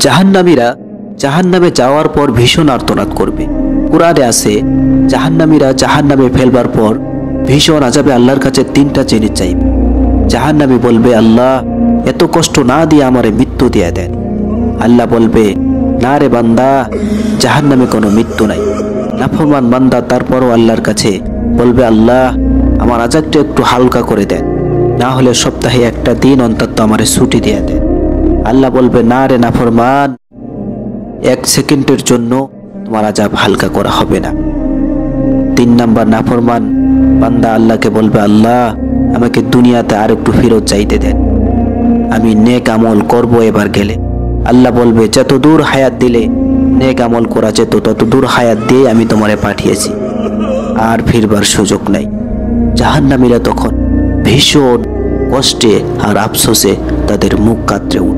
জাহান্নামীরা জাহান্নামে যাওয়ার পর ভীষণ আর্তনাদ করবে। কুরআনে আছে, জাহান্নামীরা জাহান্নামে ফেলবার পর ভীষণ আযাবে আল্লাহর কাছে 3টা জিনিস চাইবে। জাহান্নামী বলবে, আল্লাহ, এত কষ্ট না দিয়ে আমারে মৃত্যু দিয়ে দেন। আল্লাহ বলবে, না রে বান্দা, জাহান্নামে কোনো মৃত্যু নাই। নাফরমান বান্দা তারপরও আল্লাহর কাছে বলবে, আল্লাহ, আমার আযাবটা একটু হালকা করে দেন, না হলে সপ্তাহে একটা দিন অন্তত আমারে ছুটি দিয়ে দেন। আল্লাহ বলবে, না রে নাফরমান, 1 সেকেন্ডের জন্য তোমার আযাব হালকা করা হবে না। 3 নাম্বার নাফরমান বান্দা আল্লাহকে বলবে, আল্লাহ, আমাকে দুনিয়াতে আর একটু ফেরত চাইতে দেন, আমি নেক আমল করব এবার গেলে। আল্লাহ বলবে, যত দূর হায়াত দিলে নেক আমল করা যেত তত দূর হায়াত দিয়ে আমি তোমারে পাঠিয়েছি, আর ফিরবার সুযোগ নাই। জাহান্নামীরা তখন ভীষণ কষ্টে আর আফসোসে তাদের মুখ কাতরে উঠবে।